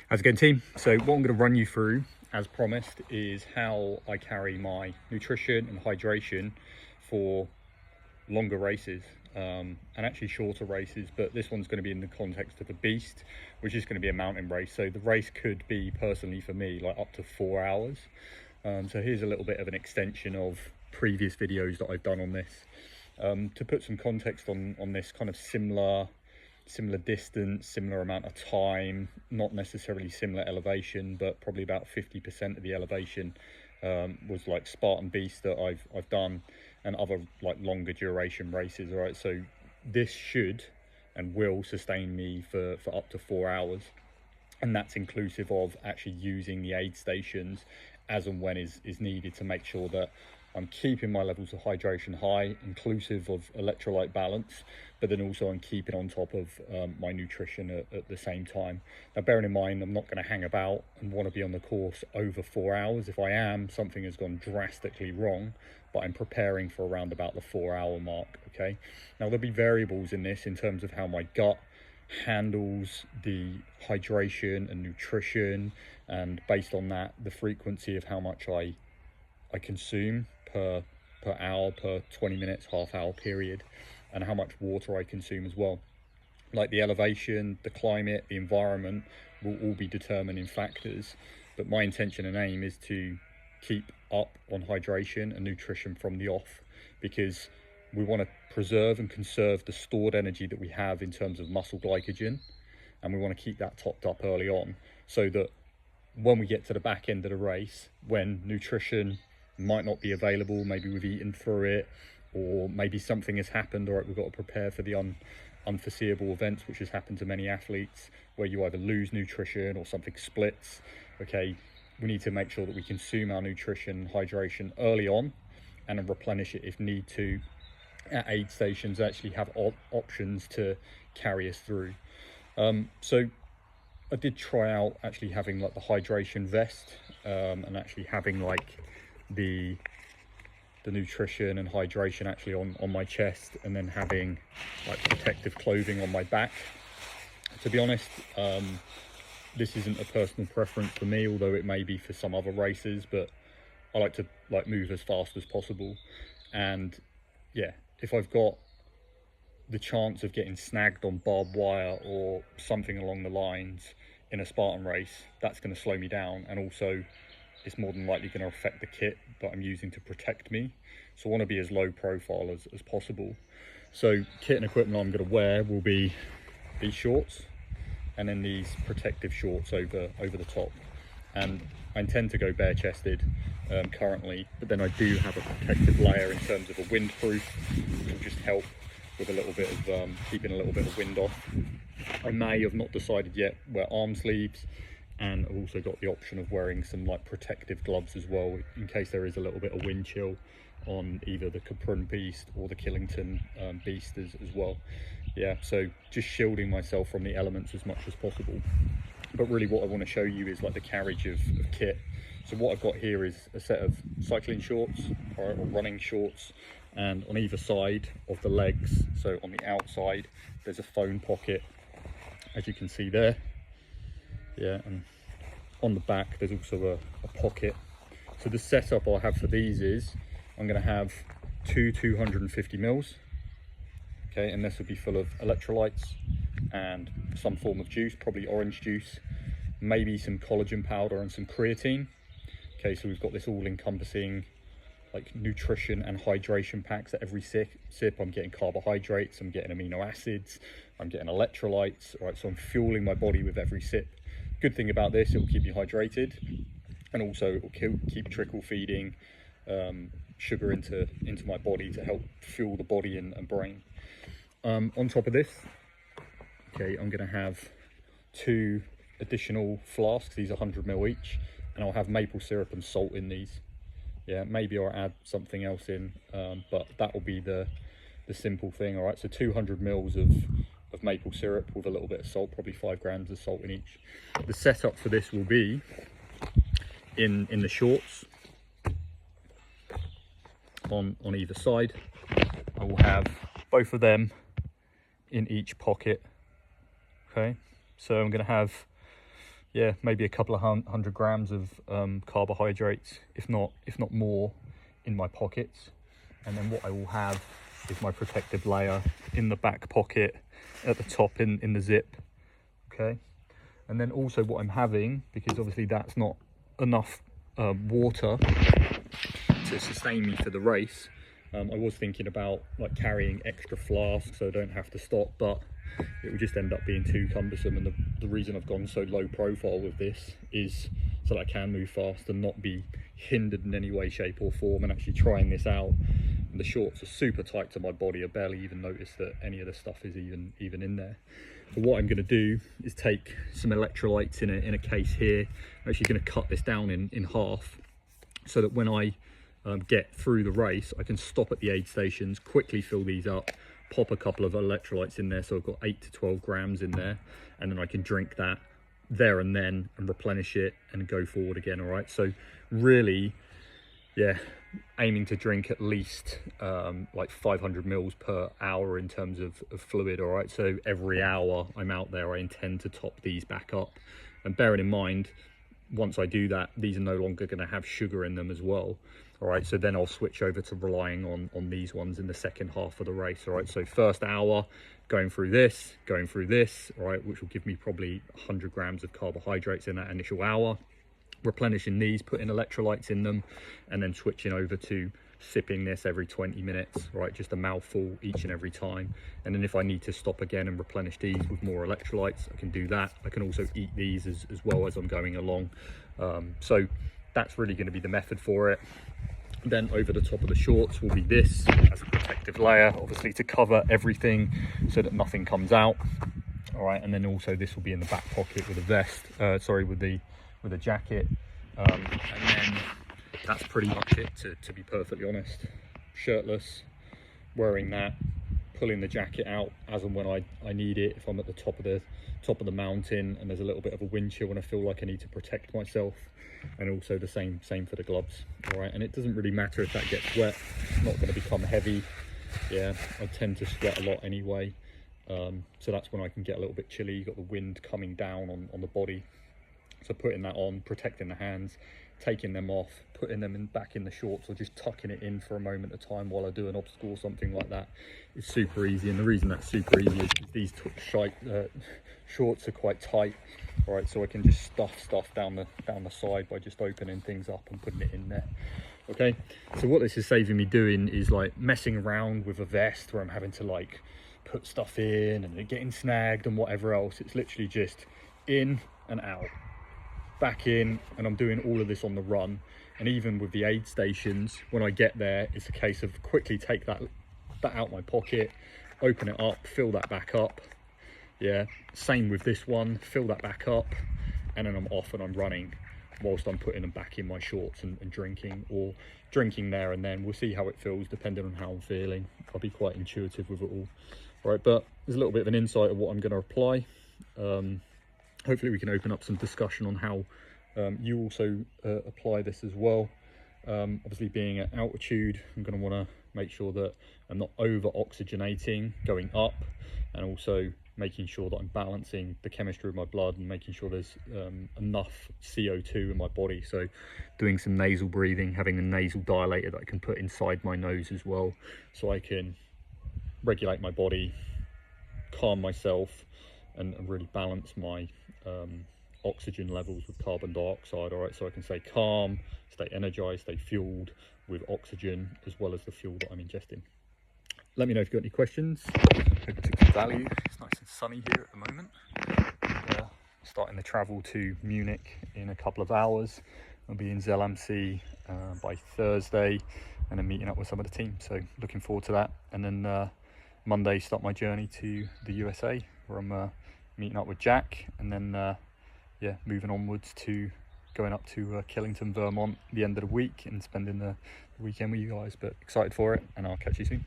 How's it going, team? So what I'm going to run you through, as promised, is how I carry my nutrition and hydration for longer races and actually shorter races, but this one's going to be in the context of a beast, which is going to be a mountain race. So the race could be, personally for me, like up to 4 hours. So here's a little bit of an extension of previous videos that I've done on this. To put some context on this, kind of similar distance, similar amount of time, not necessarily similar elevation, but probably about 50% of the elevation was like Spartan Beast that I've done, and other like longer duration races. All right, so this should and will sustain me for up to 4 hours, and that's inclusive of actually using the aid stations as and when is needed to make sure that I'm keeping my levels of hydration high, inclusive of electrolyte balance, but then also I'm keeping on top of my nutrition at the same time. Now, bearing in mind, I'm not going to hang about and want to be on the course over 4 hours. If I am, something has gone drastically wrong, but I'm preparing for around about the 4 hour mark, okay? Now, there'll be variables in this in terms of how my gut handles the hydration and nutrition, and based on that, the frequency of how much I consume per hour, per 20 minutes, half hour period, and how much water I consume as well. Like the elevation, the climate, the environment will all be determining factors, but my intention and aim is to keep up on hydration and nutrition from the off, because we want to preserve and conserve the stored energy that we have in terms of muscle glycogen, and we want to keep that topped up early on, so that when we get to the back end of the race, when nutrition might not be available, maybe we've eaten through it, or maybe something has happened, all right, we've got to prepare for the unforeseeable events, which has happened to many athletes, where you either lose nutrition or something splits. Okay, we need to make sure that we consume our nutrition, hydration early on, and then replenish it if need to at aid stations, actually have options to carry us through. So I did try out actually having like the hydration vest, and actually having like the nutrition and hydration actually on my chest, and then having like protective clothing on my back. To be honest, this isn't a personal preference for me, although it may be for some other racers, but I like to like move as fast as possible. And yeah, if I've got the chance of getting snagged on barbed wire or something along the lines in a Spartan race, that's going to slow me down, and also it's more than likely going to affect the kit that I'm using to protect me. So I want to be as low profile as possible. So kit and equipment I'm going to wear will be these shorts, and then these protective shorts over the top. And I intend to go bare chested currently, but then I do have a protective layer in terms of a windproof, which will just help with a little bit of keeping a little bit of wind off. I may have not decided yet wear arm sleeves, and I've also got the option of wearing some like protective gloves as well, in case there is a little bit of wind chill on either the Caprun Beast or the Killington Beast as well. Yeah, so just shielding myself from the elements as much as possible. But really what I want to show you is like the carriage of kit. So what I've got here is a set of cycling shorts or running shorts, and on either side of the legs, so on the outside, there's a phone pocket, as you can see there. Yeah, and on the back there's also a pocket. So the setup I'll have for these is I'm going to have two 250 mils, okay, and this will be full of electrolytes and some form of juice, probably orange juice, maybe some collagen powder and some creatine. Okay, so we've got this all encompassing like nutrition and hydration packs. At every sip I'm getting carbohydrates, I'm getting amino acids, I'm getting electrolytes. All right, so I'm fueling my body with every sip. Good thing about this, it will keep you hydrated, and also it will keep trickle feeding sugar into my body to help fuel the body and brain. On top of this, okay, I'm going to have 2 additional flasks. These are 100 ml each, and I'll have maple syrup and salt in these. Yeah, maybe I'll add something else in, but that will be the simple thing. All right, so 200 mils of maple syrup with a little bit of salt, probably 5 grams of salt in each. The setup for this will be in the shorts on either side. I will have both of them in each pocket. Okay, so I'm going to have yeah, maybe a couple of 100 grams of carbohydrates, if not more, in my pockets. And then what I will have is my protective layer in the back pocket at the top in the zip. Okay. And then also what I'm having, because obviously that's not enough water to sustain me for the race, I was thinking about like carrying extra flasks so I don't have to stop, but it would just end up being too cumbersome. And the reason I've gone so low profile with this is so that I can move fast and not be hindered in any way, shape or form. And actually trying this out, and the shorts are super tight to my body. I barely even notice that any of the stuff is even in there. So what I'm going to do is take some electrolytes in a case here. I'm actually going to cut this down in half so that when I get through the race, I can stop at the aid stations, quickly fill these up, pop a couple of electrolytes in there, so I've got 8 to 12 grams in there, and then I can drink that there and then and replenish it and go forward again. All right, so really, yeah, aiming to drink at least like 500 mils per hour in terms of fluid. All right, so every hour I'm out there, I intend to top these back up. And bearing in mind, once I do that, these are no longer going to have sugar in them as well. All right, so then I'll switch over to relying on these ones in the second half of the race. All right, so first hour, going through this, all right, which will give me probably 100 grams of carbohydrates in that initial hour, replenishing these, putting electrolytes in them, and then switching over to sipping this every 20 minutes, right? Just a mouthful each and every time. And then if I need to stop again and replenish these with more electrolytes, I can do that. I can also eat these as well as I'm going along. So that's really going to be the method for it. Then over the top of the shorts will be this as a protective layer, obviously to cover everything so that nothing comes out. All right, and then also this will be in the back pocket with a vest, with a jacket. And then that's pretty much it, to be perfectly honest. Shirtless, wearing that, pulling the jacket out as and when I need it. If I'm at the top of the mountain and there's a little bit of a wind chill and I feel like I need to protect myself. And also the same for the gloves. All right, and it doesn't really matter if that gets wet. It's not going to become heavy. Yeah, I tend to sweat a lot anyway, so that's when I can get a little bit chilly. You've got the wind coming down on the body, so putting that on, protecting the hands, taking them off, putting them back in the shorts, or just tucking it in for a moment at a time while I do an obstacle or something like that. It's super easy, and the reason that's super easy is these shorts are quite tight. All right, so I can just stuff stuff down the side by just opening things up and putting it in there. Okay, so what this is saving me doing is like messing around with a vest where I'm having to like put stuff in and getting snagged and whatever else. It's literally just in and out, back in, and I'm doing all of this on the run. And even with the aid stations, when I get there, it's a case of quickly take that out my pocket, open it up, fill that back up. Yeah, same with this one, fill that back up, and then I'm off and I'm running whilst I'm putting them back in my shorts and drinking, or drinking there and then. We'll see how it feels depending on how I'm feeling. I'll be quite intuitive with it all. All right, but there's a little bit of an insight of what I'm going to apply. Hopefully we can open up some discussion on how you also apply this as well. Obviously being at altitude, I'm going to want to make sure that I'm not over oxygenating going up, and also making sure that I'm balancing the chemistry of my blood and making sure there's enough CO2 in my body. So doing some nasal breathing, having a nasal dilator that I can put inside my nose as well, so I can regulate my body, calm myself, and really balance my oxygen levels with carbon dioxide. All right, so I can stay calm, stay energized, stay fueled with oxygen as well as the fuel that I'm ingesting. Let me know if you've got any questions. Hope you took some value. It's nice and sunny here at the moment. Starting the travel to Munich in a couple of hours. I'll be in Zell am See by Thursday, and then meeting up with some of the team. So looking forward to that. And then Monday start my journey to the USA, where I'm meeting up with Jack, and then yeah, moving onwards to going up to Killington, Vermont the end of the week and spending the weekend with you guys. But excited for it, and I'll catch you soon.